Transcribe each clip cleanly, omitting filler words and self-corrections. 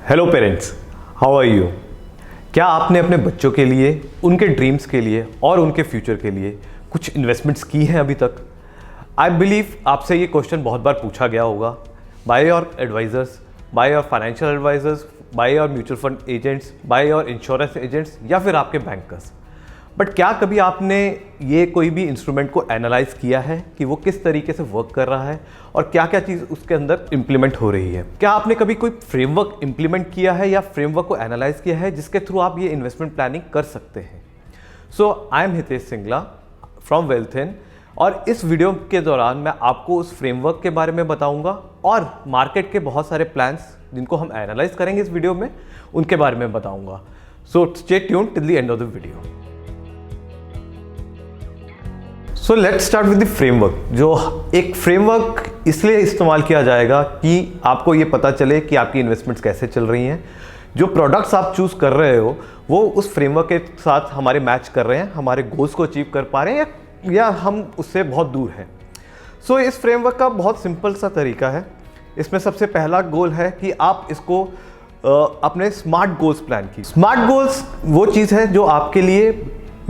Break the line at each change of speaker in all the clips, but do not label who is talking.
Hello parents, how are you. क्या आपने अपने बच्चों के लिए, उनके ड्रीम्स के लिए और उनके फ्यूचर के लिए कुछ इन्वेस्टमेंट्स की हैं अभी तक? आई बिलीव आपसे ये क्वेश्चन बहुत बार पूछा गया होगा by your advisers, by your financial advisers, by your mutual fund agents, by your insurance agents या फिर आपके बैंकर्स। बट क्या कभी आपने ये कोई भी इंस्ट्रूमेंट को एनालाइज किया है कि वो किस तरीके से वर्क कर रहा है और क्या क्या चीज़ उसके अंदर इम्प्लीमेंट हो रही है? क्या आपने कभी कोई फ्रेमवर्क इम्प्लीमेंट किया है या फ्रेमवर्क को एनालाइज किया है जिसके थ्रू आप ये इन्वेस्टमेंट प्लानिंग कर सकते हैं? So I am Hitesh Singla from wealth in और इस वीडियो के दौरान मैं आपको उस फ्रेमवर्क के बारे में बताऊंगा और मार्केट के बहुत सारे प्लान्स जिनको हम एनालाइज करेंगे इस वीडियो में, उनके बारे में बताऊंगा। So stay tuned till the end of the video. So let's start with the framework. जो एक फ्रेमवर्क इसलिए इस्तेमाल किया जाएगा कि आपको ये पता चले कि आपकी इन्वेस्टमेंट्स कैसे चल रही हैं, जो प्रोडक्ट्स आप चूज़ कर रहे हो वो उस फ्रेमवर्क के साथ हमारे मैच कर रहे हैं, हमारे गोल्स को अचीव कर पा रहे हैं या हम उससे बहुत दूर हैं। सो इस फ्रेमवर्क का बहुत सिंपल सा तरीका है। इसमें सबसे पहला गोल है कि आप इसको अपने स्मार्ट गोल्स प्लान की। स्मार्ट गोल्स वो चीज़ है जो आपके लिए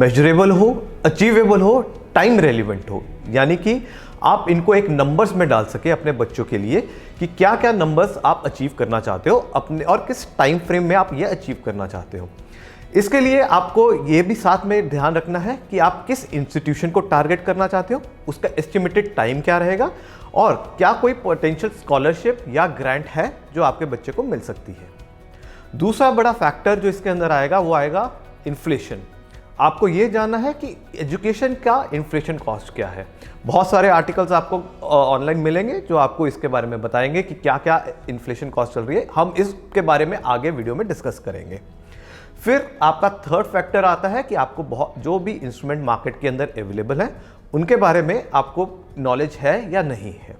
मेजरेबल हो, अचीवेबल हो, टाइम रेलिवेंट हो, यानी कि आप इनको एक नंबर्स में डाल सके अपने बच्चों के लिए कि क्या क्या नंबर्स आप अचीव करना चाहते हो अपने और किस टाइम फ्रेम में आप ये अचीव करना चाहते हो। इसके लिए आपको ये भी साथ में ध्यान रखना है कि आप किस इंस्टीट्यूशन को टारगेट करना चाहते हो, उसका एस्टिमेटेड टाइम क्या रहेगा और क्या कोई पोटेंशियल स्कॉलरशिप या ग्रांट है जो आपके बच्चे को मिल सकती है। दूसरा बड़ा फैक्टर जो इसके अंदर आएगा वो आएगा इन्फ्लेशन। आपको ये जानना है कि एजुकेशन का इन्फ्लेशन कॉस्ट क्या है। बहुत सारे आर्टिकल्स आपको ऑनलाइन मिलेंगे जो आपको इसके बारे में बताएंगे कि क्या क्या इन्फ्लेशन कॉस्ट चल रही है। हम इसके बारे में आगे वीडियो में डिस्कस करेंगे। फिर आपका थर्ड फैक्टर आता है कि आपको जो भी इंस्ट्रूमेंट मार्केट के अंदर अवेलेबल हैं उनके बारे में आपको नॉलेज है या नहीं है।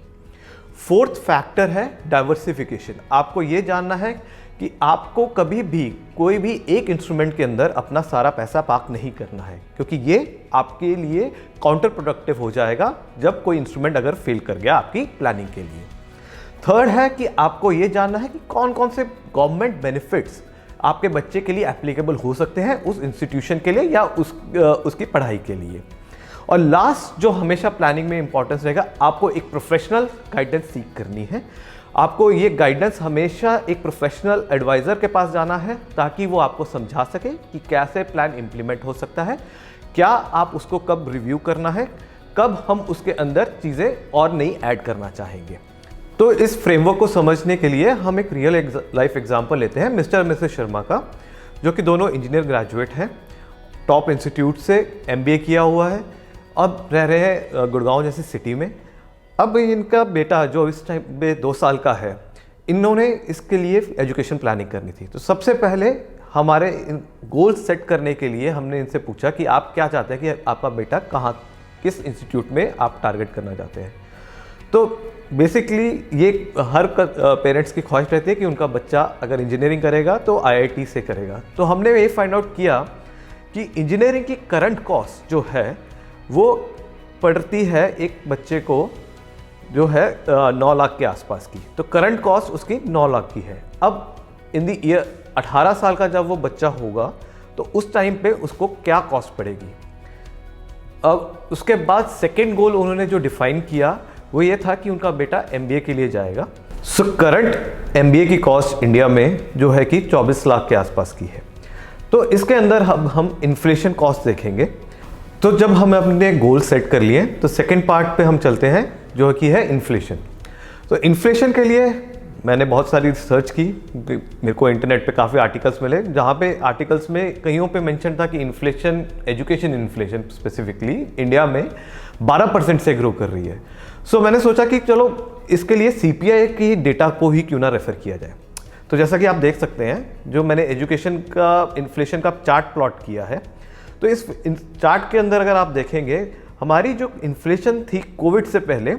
फोर्थ फैक्टर है डाइवर्सिफिकेशन। आपको ये जानना है कि आपको कभी भी कोई भी एक इंस्ट्रूमेंट के अंदर अपना सारा पैसा पार्क नहीं करना है, क्योंकि ये आपके लिए काउंटर प्रोडक्टिव हो जाएगा जब कोई इंस्ट्रूमेंट अगर फेल कर गया आपकी प्लानिंग के लिए। थर्ड है कि आपको ये जानना है कि कौन कौन से गवर्नमेंट बेनिफिट्स आपके बच्चे के लिए एप्लीकेबल हो सकते हैं उस इंस्टीट्यूशन के लिए या उसकी पढ़ाई के लिए। और लास्ट जो हमेशा प्लानिंग में इंपॉर्टेंस रहेगा, आपको एक प्रोफेशनल गाइडेंस सीख करनी है। आपको ये गाइडेंस हमेशा एक प्रोफेशनल एडवाइज़र के पास जाना है ताकि वो आपको समझा सके कि कैसे प्लान इम्प्लीमेंट हो सकता है, क्या आप उसको कब रिव्यू करना है, कब हम उसके अंदर चीज़ें और नई ऐड करना चाहेंगे। तो इस फ्रेमवर्क को समझने के लिए हम एक रियल लाइफ एग्जाम्पल लेते हैं मिस्टर और मिसेस शर्मा का, जो कि दोनों इंजीनियर ग्रेजुएट हैं, टॉप इंस्टीट्यूट से MBA किया हुआ है, अब रह रहे हैं गुड़गांव जैसी सिटी में। अब इनका बेटा जो इस टाइम में 2 साल का है, इन्होंने इसके लिए एजुकेशन प्लानिंग करनी थी। तो सबसे पहले हमारे गोल सेट करने के लिए हमने इनसे पूछा कि आप क्या चाहते हैं कि आपका बेटा कहाँ, किस इंस्टीट्यूट में आप टारगेट करना चाहते हैं। तो बेसिकली ये हर पेरेंट्स की ख्वाहिश रहती है कि उनका बच्चा अगर इंजीनियरिंग करेगा तो IIT से करेगा। तो हमने ये फाइंड आउट किया कि इंजीनियरिंग की करंट कॉस्ट जो है वो पड़ती है एक बच्चे को जो है 9 लाख के आसपास की। तो करंट कॉस्ट उसकी 9 लाख की है। अब इन दी ईयर 18 साल का जब वो बच्चा होगा तो उस टाइम पे उसको क्या कॉस्ट पड़ेगी। अब उसके बाद सेकेंड गोल उन्होंने जो डिफाइन किया वो ये था कि उनका बेटा MBA के लिए जाएगा। सो करंट MBA की कॉस्ट इंडिया में जो है कि 24 लाख के आसपास की है। तो इसके अंदर हम इन्फ्लेशन कॉस्ट देखेंगे। तो जब हम अपने गोल सेट कर लिए तो सेकेंड पार्ट पे हम चलते हैं जो कि है इन्फ्लेशन। तो इन्फ्लेशन के लिए मैंने बहुत सारी रिसर्च की, मेरे को इंटरनेट पे काफ़ी आर्टिकल्स मिले जहाँ पे आर्टिकल्स में कईयों पे मेंशन था कि inflation, education inflation specifically India में 12% से ग्रो कर रही है। सो मैंने सोचा कि चलो इसके लिए CPI की डेटा को ही क्यों ना रेफ़र किया जाए। तो जैसा कि आप देख सकते हैं, जो मैंने एजुकेशन का इन्फ्लेशन का चार्ट प्लॉट किया है, तो इस चार्ट के अंदर अगर आप देखेंगे हमारी जो इन्फ्लेशन थी कोविड से पहले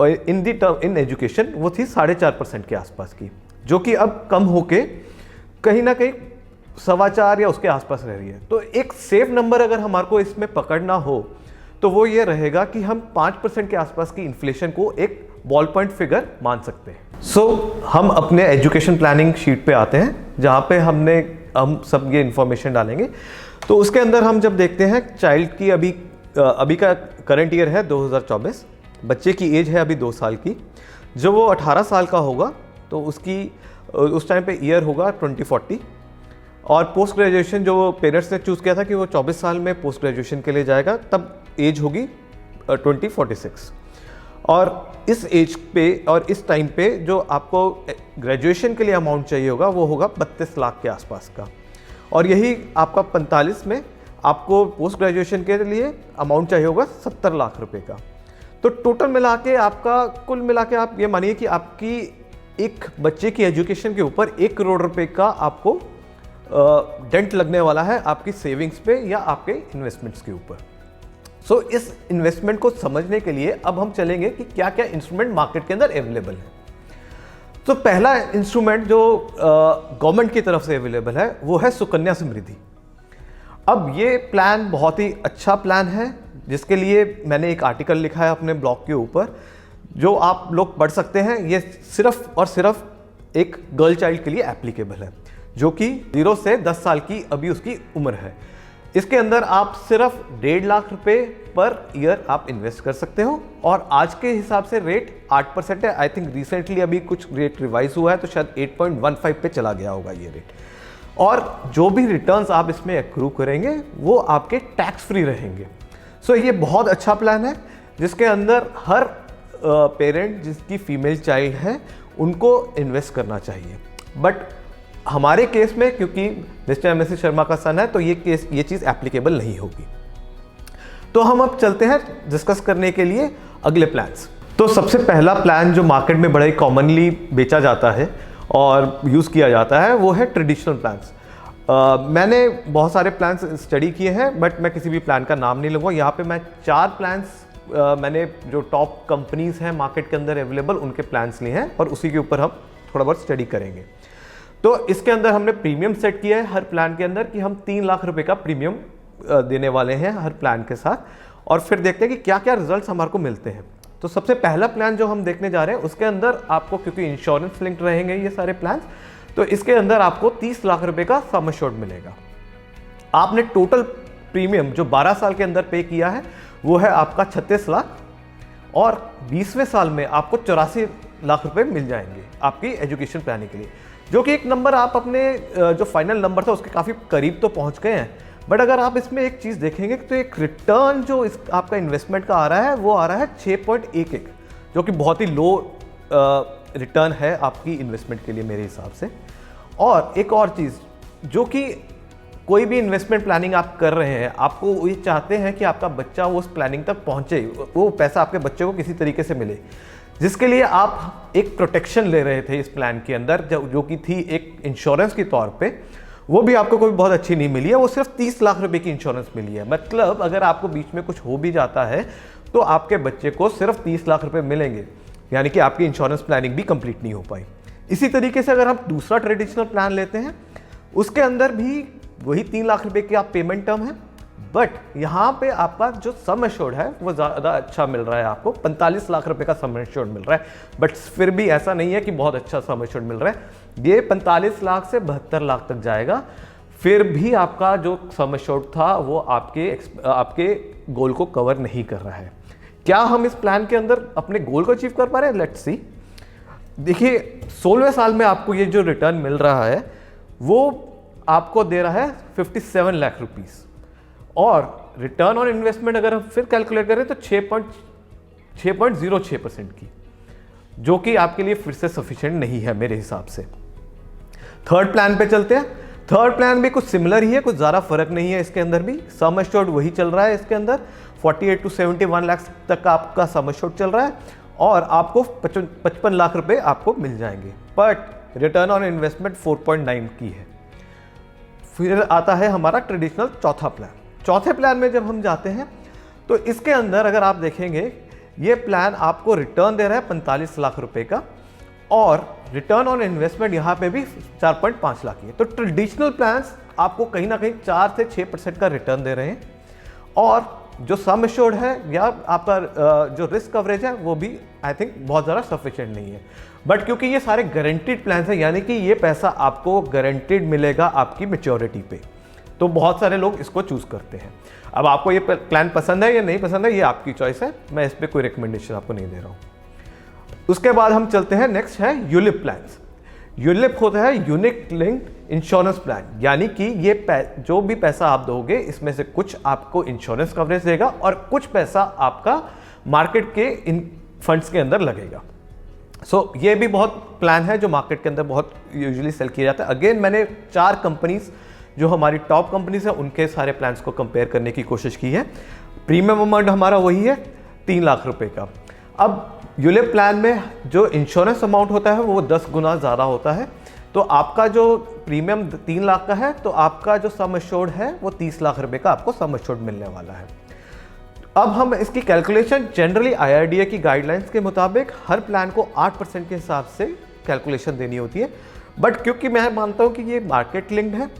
इन एजुकेशन वो थी 4.5% के आसपास की, जो कि अब कम होके कहीं ना कहीं 4.25 या उसके आसपास रह रही है। तो एक सेफ नंबर अगर हमारे को इसमें पकड़ना हो तो वो ये रहेगा कि हम 5% के आसपास की इन्फ्लेशन को एक बॉल पॉइंट फिगर मान सकते हैं। हम अपने एजुकेशन प्लानिंग शीट पे आते हैं, जहाँ पे हम सब ये इन्फॉर्मेशन डालेंगे। तो उसके अंदर हम जब देखते हैं चाइल्ड की अभी का करंट ईयर है 2024, बच्चे की एज है अभी 2 साल की। जब वो 18 साल का होगा तो उस टाइम पे ईयर होगा 2040, और पोस्ट ग्रेजुएशन जो पेरेंट्स ने चूज़ किया था कि वो 24 साल में पोस्ट ग्रेजुएशन के लिए जाएगा, तब एज होगी 2046। और इस एज पे और इस टाइम पे जो आपको ग्रेजुएशन के लिए अमाउंट चाहिए होगा वो होगा 32 लाख के आसपास का। और यही आपका 45 में आपको पोस्ट ग्रेजुएशन के लिए अमाउंट चाहिए होगा 70 लाख रुपए का। तो टोटल मिला के आपका कुल मिला के आप ये मानिए कि आपकी एक बच्चे की एजुकेशन के ऊपर 1 करोड़ रुपए का आपको डेंट लगने वाला है आपकी सेविंग्स पे या आपके इन्वेस्टमेंट्स के ऊपर। इस इन्वेस्टमेंट को समझने के लिए अब हम चलेंगे कि क्या क्या इंस्ट्रूमेंट मार्केट के अंदर अवेलेबल है। तो पहला इंस्ट्रूमेंट जो गवर्नमेंट की तरफ से अवेलेबल है वो है सुकन्या समृद्धि। अब ये प्लान बहुत ही अच्छा प्लान है, जिसके लिए मैंने एक आर्टिकल लिखा है अपने ब्लॉग के ऊपर, जो आप लोग पढ़ सकते हैं। ये सिर्फ और सिर्फ एक गर्ल चाइल्ड के लिए एप्लीकेबल है, जो कि 0 से 10 साल की अभी उसकी उम्र है। इसके अंदर आप सिर्फ 1.5 लाख रुपए पर ईयर आप इन्वेस्ट कर सकते हो, और आज के हिसाब से रेट 8% है। आई थिंक रिसेंटली अभी कुछ रेट रिवाइज हुआ है, तो शायद 8.15 पे चला गया होगा ये रेट। और जो भी रिटर्न्स आप इसमें एक्रू करेंगे वो आपके टैक्स फ्री रहेंगे। ये बहुत अच्छा प्लान है, जिसके अंदर हर पेरेंट जिसकी फीमेल चाइल्ड है उनको इन्वेस्ट करना चाहिए। बट हमारे केस में क्योंकि मिस्टर एम एस शर्मा का सन है, तो ये चीज़ एप्लीकेबल नहीं होगी। तो हम अब चलते हैं डिस्कस करने के लिए अगले प्लान्स। तो सबसे पहला प्लान जो मार्केट में बड़ा ही कॉमनली बेचा जाता है और यूज़ किया जाता है वो है ट्रेडिशनल प्लान्स। मैंने बहुत सारे प्लान्स स्टडी किए हैं, बट मैं किसी भी प्लान का नाम नहीं लूँगा। यहाँ पे मैं 4 प्लान्स मैंने जो टॉप कंपनीज हैं मार्केट के अंदर अवेलेबल उनके प्लान्स लिए हैं, और उसी के ऊपर हम थोड़ा बहुत स्टडी करेंगे। तो इसके अंदर हमने प्रीमियम सेट किया है हर प्लान के अंदर कि हम 3 लाख रुपए का प्रीमियम देने वाले हैं हर प्लान के साथ, और फिर देखते हैं कि क्या क्या रिजल्ट्स हमारे को मिलते हैं। तो सबसे पहला प्लान जो हम देखने जा रहे हैं उसके अंदर आपको, क्योंकि इंश्योरेंस लिंक्ड रहेंगे ये सारे प्लान, तो इसके अंदर आपको 30 लाख रुपए का सम एश्योर्ड मिलेगा। आपने टोटल प्रीमियम जो 12 साल के अंदर पे किया है वो है आपका 36 लाख, और 20वें साल में आपको 84 लाख रुपए मिल जाएंगे आपकी एजुकेशन प्लानिंग के लिए, जो कि एक नंबर आप अपने जो फाइनल नंबर था उसके काफ़ी करीब तो पहुंच गए हैं। बट अगर आप इसमें एक चीज़ देखेंगे तो एक रिटर्न जो आपका इन्वेस्टमेंट का आ रहा है वो आ रहा है 6.11, जो कि बहुत ही लो रिटर्न है आपकी इन्वेस्टमेंट के लिए मेरे हिसाब से। और एक और चीज़, जो कि कोई भी इन्वेस्टमेंट प्लानिंग आप कर रहे हैं, आपको ये चाहते हैं कि आपका बच्चा वो उस प्लानिंग तक पहुंचे, वो पैसा आपके बच्चे को किसी तरीके से मिले, जिसके लिए आप एक प्रोटेक्शन ले रहे थे इस प्लान के अंदर, जो कि थी एक इंश्योरेंस के तौर पे। वो भी आपको कोई बहुत अच्छी नहीं मिली है, वो सिर्फ 30 लाख रुपए की इंश्योरेंस मिली है। मतलब अगर आपको बीच में कुछ हो भी जाता है तो आपके बच्चे को सिर्फ 30 लाख रुपए मिलेंगे, यानी कि आपकी इंश्योरेंस प्लानिंग भी कंप्लीट नहीं हो पाई। इसी तरीके से अगर हम दूसरा ट्रेडिशनल प्लान लेते हैं, उसके अंदर भी वही 3 लाख रुपए की आप पेमेंट टर्म है, बट यहाँ पे आपका जो सम एश्योर्ड है वो ज़्यादा अच्छा मिल रहा है। आपको 45 लाख रुपए का सम एश्योर्ड मिल रहा है, बट फिर भी ऐसा नहीं है कि बहुत अच्छा सम एश्योर्ड मिल रहा है। ये 45 लाख से 72 लाख तक जाएगा, फिर भी आपका जो सम एश्योर्ड था वो आपके गोल को कवर नहीं कर रहा है। क्या हम इस प्लान के अंदर अपने गोल को अचीव कर पा रहे हैं? Let's see. देखिए 16वें साल में आपको ये जो रिटर्न मिल रहा है वो आपको दे रहा है 57 लाख रुपीस, और रिटर्न ऑन इन्वेस्टमेंट अगर हम फिर कैलकुलेट करें तो 6.06% की, जो कि आपके लिए फिर से सफिशिएंट नहीं है मेरे हिसाब से। थर्ड प्लान पे चलते हैं। थर्ड प्लान भी कुछ सिमिलर ही है, कुछ ज़्यादा फर्क नहीं है इसके अंदर भी। सम एश्योर्ड वही चल रहा है इसके अंदर, 48 to 71 लाख तक का आपका सम एश्योर्ड चल रहा है, और आपको 55 लाख रुपए आपको मिल जाएंगे, बट रिटर्न ऑन इन्वेस्टमेंट 4.9 की है। फिर आता है हमारा ट्रेडिशनल चौथा प्लान। चौथे प्लान में जब हम जाते हैं तो इसके अंदर अगर आप देखेंगे ये प्लान आपको रिटर्न दे रहा है 45 लाख रुपए का, और रिटर्न ऑन इन्वेस्टमेंट यहाँ पे भी 4.5 लाख की है। तो ट्रेडिशनल प्लान्स आपको कहीं ना कहीं 4 से 6% का रिटर्न दे रहे हैं, और जो सम एश्योर्ड है या आपका जो रिस्क कवरेज है वो भी आई थिंक बहुत ज़्यादा सफिशिएंट नहीं है। बट क्योंकि ये सारे गारंटीड प्लान हैं, यानी कि ये पैसा आपको गारंटीड मिलेगा आपकी मैच्योरिटी पे, तो बहुत सारे लोग इसको चूज़ करते हैं। अब आपको ये प्लान पसंद है या नहीं पसंद है, ये आपकी चॉइस है, मैं इस पर कोई रिकमेंडेशन आपको नहीं दे रहा हूँ। उसके बाद हम चलते हैं, नेक्स्ट है यूलिप प्लान्स। यूलिप होता है यूनिट लिंक्ड इंश्योरेंस प्लान, यानी कि ये जो भी पैसा आप दोगे इसमें से कुछ आपको इंश्योरेंस कवरेज देगा और कुछ पैसा आपका मार्केट के इन फंड्स के अंदर लगेगा। सो ये भी बहुत प्लान है जो मार्केट के अंदर बहुत यूजुअली सेल किया जाता है। अगेन मैंने 4 कंपनीज जो हमारी टॉप कंपनीज है उनके सारे प्लान्स को कंपेयर करने की कोशिश की है। प्रीमियम अमाउंट हमारा वही है 3 लाख रुपए का। अब यूलिप प्लान में जो इंश्योरेंस अमाउंट होता है वो 10 गुना ज़्यादा होता है, तो आपका जो प्रीमियम 3 लाख का है तो आपका जो सम एश्योर्ड है वो 30 लाख रुपए का आपको सम एश्योर्ड मिलने वाला है। अब हम इसकी कैलकुलेशन जनरली IRDA की गाइडलाइंस के मुताबिक हर प्लान को 8% के हिसाब से कैलकुलेशन देनी होती है, बट क्योंकि मैं मानता हूँ कि ये मार्केट लिंक्ड है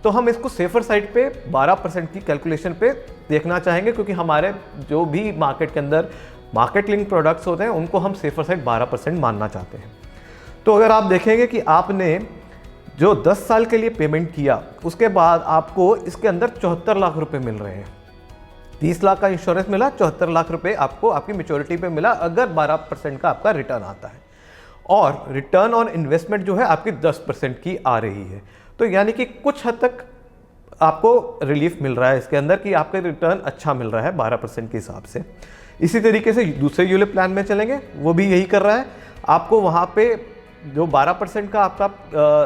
तो हम इसको सेफर साइड पे 12% की कैलकुलेशन पे देखना चाहेंगे, क्योंकि हमारे जो भी मार्केट के अंदर मार्केट लिंक प्रोडक्ट्स होते हैं उनको हम सेफर साइड 12% मानना चाहते हैं। तो अगर आप देखेंगे कि आपने जो 10 साल के लिए पेमेंट किया उसके बाद आपको इसके अंदर 74 लाख रुपए मिल रहे हैं। 30 लाख का इंश्योरेंस मिला, 74 लाख रुपए आपको आपकी मैच्योरिटी पे मिला अगर 12% का आपका रिटर्न आता है, और रिटर्न ऑन इन्वेस्टमेंट जो है आपकी 10% की आ रही है। तो यानी कि कुछ हद तक आपको रिलीफ मिल रहा है इसके अंदर कि आपका रिटर्न अच्छा मिल रहा है 12% के हिसाब से। इसी तरीके से दूसरे यूलिप प्लान में चलेंगे, वो भी यही कर रहा है। आपको वहाँ पे जो 12% का आपका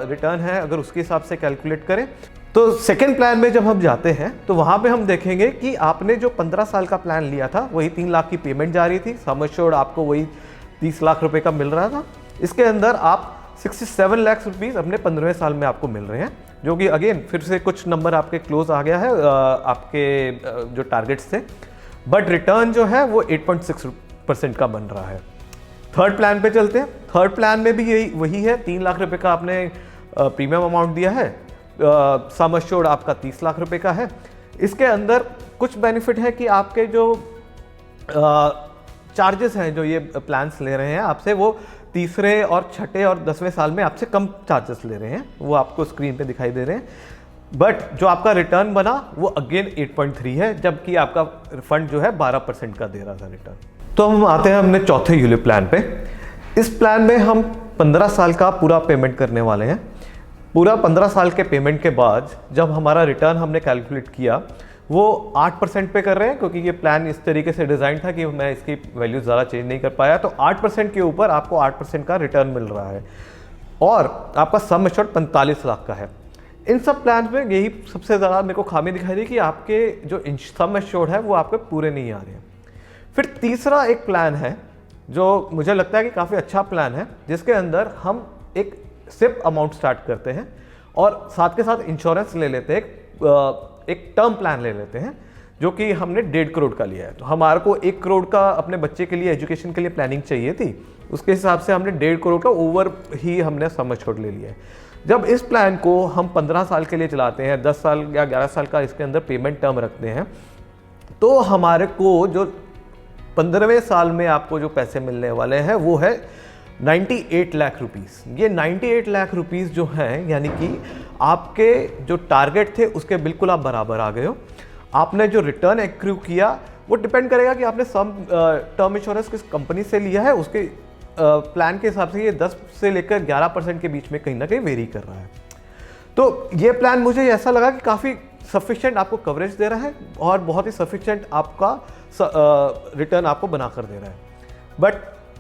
रिटर्न है अगर उसके हिसाब से कैलकुलेट करें, तो सेकेंड प्लान में जब हम जाते हैं तो वहाँ पे हम देखेंगे कि आपने जो 15 साल का प्लान लिया था वही 3 लाख की पेमेंट जा रही थी, सम एश्योर्ड आपको वही 30 लाख रुपए का मिल रहा था। इसके अंदर आप 67 लाख रुपीज़ अपने 15वें साल में आपको मिल रहे हैं, जो कि अगेन फिर से कुछ नंबर आपके क्लोज आ गया है आपके जो टारगेट्स थे, बट रिटर्न जो है वो 8.6% का बन रहा है। थर्ड प्लान पे चलते हैं। थर्ड प्लान में भी यही वही है, 3 लाख रुपए का आपने प्रीमियम अमाउंट दिया है, सम एश्योर्ड आपका 30 लाख रुपए का है। इसके अंदर कुछ बेनिफिट है कि आपके जो चार्जेस हैं जो ये प्लान्स ले रहे हैं आपसे, वो तीसरे और छठे और 10वें साल में आपसे कम चार्जेस ले रहे हैं, वो आपको स्क्रीन पे दिखाई दे रहे हैं। बट जो आपका रिटर्न बना वो अगेन 8.3 है, जबकि आपका फंड जो है 12% का दे रहा था रिटर्न। तो हम आते हैं अपने चौथे यूलिप प्लान पे। इस प्लान में हम 15 साल का पूरा पेमेंट करने वाले हैं। पूरा 15 साल के पेमेंट के बाद जब हमारा रिटर्न हमने कैलकुलेट किया वो 8% पे कर रहे हैं, क्योंकि ये प्लान इस तरीके से डिज़ाइन था कि मैं इसकी वैल्यू ज़्यादा चेंज नहीं कर पाया। तो 8% के ऊपर आपको 8% का रिटर्न मिल रहा है और आपका सम एश्योर्ड 45 लाख का है। इन सब प्लान में यही सबसे ज़्यादा मेरे को खामी दिखाई दी कि आपके जो सम एश्योर्ड है वो आपके पूरे नहीं आ रहे हैं। फिर तीसरा एक प्लान है जो मुझे लगता है कि काफ़ी अच्छा प्लान है, जिसके अंदर हम एक सिप अमाउंट स्टार्ट करते हैं और साथ के साथ इंश्योरेंस ले लेते हैं, एक टर्म प्लान ले लेते हैं जो कि हमने 1.5 करोड़ का लिया है। तो हमारे को 1 करोड़ का अपने बच्चे के लिए एजुकेशन के लिए प्लानिंग चाहिए थी, उसके हिसाब से हमने 1.5 करोड़ का ओवर ही हमने सम एश्योर्ड ले लिया है। जब इस प्लान को हम 15 साल के लिए चलाते हैं, 10 साल या 11 साल का इसके अंदर पेमेंट टर्म रखते हैं, तो हमारे को जो 15वें साल में आपको जो पैसे मिलने वाले हैं वो है 98 लाख रुपीज़। ये 98 लाख रुपीज़ जो हैं, यानी कि आपके जो टारगेट थे उसके बिल्कुल आप बराबर आ गए हो। आपने जो रिटर्न एक्रू किया वो डिपेंड करेगा कि आपने सम टर्म इंश्योरेंस किस कंपनी से लिया है, उसके प्लान के हिसाब से ये 10 से लेकर 11% के बीच में कहीं ना कहीं वेरी कर रहा है। तो ये प्लान मुझे ऐसा लगा कि काफ़ी सफिशिएंट आपको कवरेज दे रहा है और बहुत ही सफिशिएंट आपका रिटर्न आपको बना कर दे रहा है। बट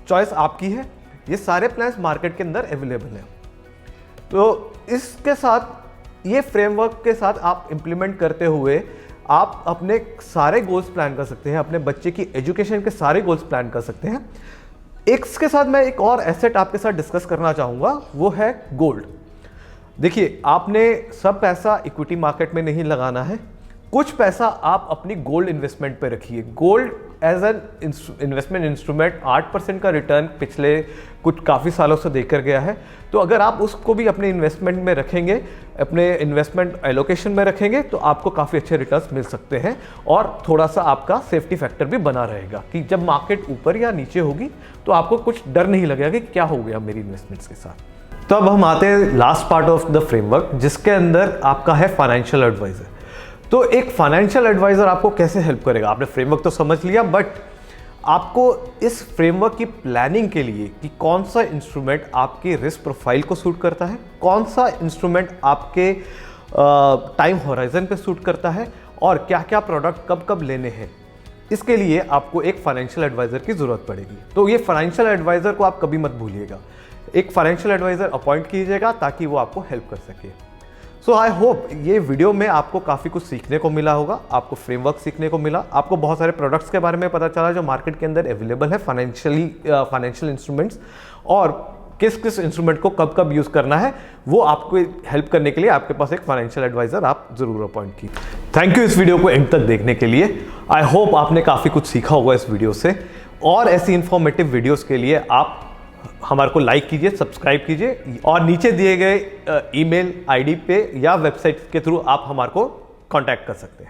चॉइस आपकी है, ये सारे प्लान्स मार्केट के अंदर अवेलेबल हैं। तो इसके साथ, ये फ्रेमवर्क के साथ आप इम्प्लीमेंट करते हुए आप अपने सारे गोल्स प्लान कर सकते हैं, अपने बच्चे की एजुकेशन के सारे गोल्स प्लान कर सकते हैं। इसके साथ मैं एक और एसेट आपके साथ डिस्कस करना चाहूँगा, वो है गोल्ड। देखिए, आपने सब पैसा इक्विटी मार्केट में नहीं लगाना है, कुछ पैसा आप अपनी गोल्ड इन्वेस्टमेंट पे रखिए। Gold as an investment instrument 8% का रिटर्न पिछले कुछ काफ़ी सालों से देकर गया है। तो अगर आप उसको भी अपने इन्वेस्टमेंट में रखेंगे, अपने इन्वेस्टमेंट एलोकेशन में रखेंगे, तो आपको काफ़ी अच्छे रिटर्न्स मिल सकते हैं और थोड़ा सा आपका सेफ्टी फैक्टर भी बना रहेगा कि जब मार्केट ऊपर या नीचे होगी तो आपको कुछ डर नहीं लगेगा कि क्या हो गया मेरी इन्वेस्टमेंट्स के साथ। तो अब हम आते हैं last part of the framework, जिसके अंदर आपका है फाइनेंशियल एडवाइजर। तो एक फाइनेंशियल एडवाइजर आपको कैसे हेल्प करेगा? आपने फ्रेमवर्क तो समझ लिया, बट आपको इस फ्रेमवर्क की प्लानिंग के लिए कि कौन सा इंस्ट्रूमेंट आपके रिस्क प्रोफाइल को सूट करता है, कौन सा इंस्ट्रूमेंट आपके टाइम होराइजन पे सूट करता है और क्या क्या प्रोडक्ट कब कब लेने हैं, इसके लिए आपको एक फाइनेंशियल एडवाइजर की ज़रूरत पड़ेगी। तो ये फाइनेंशियल एडवाइजर को आप कभी मत भूलिएगा, एक फाइनेंशियल एडवाइजर अपॉइंट कीजिएगा ताकि वो आपको हेल्प कर सके। सो आई होप ये वीडियो में आपको काफ़ी कुछ सीखने को मिला होगा, आपको फ्रेमवर्क सीखने को मिला, आपको बहुत सारे प्रोडक्ट्स के बारे में पता चला जो मार्केट के अंदर अवेलेबल है, फाइनेंशियल इंस्ट्रूमेंट्स, और किस किस इंस्ट्रूमेंट को कब कब यूज़ करना है, वो आपको हेल्प करने के लिए आपके पास एक फाइनेंशियल एडवाइजर आप ज़रूर अपॉइंट कीजिए। थैंक यू इस वीडियो को एंड तक देखने के लिए। आई होप आपने काफ़ी कुछ सीखा होगा इस वीडियो से, और ऐसी इंफॉर्मेटिव वीडियोज़ के लिए आप हमारे को लाइक कीजिए, सब्सक्राइब कीजिए, और नीचे दिए गए ईमेल आईडी पे या वेबसाइट के थ्रू आप हमारे को कांटेक्ट कर सकते हैं।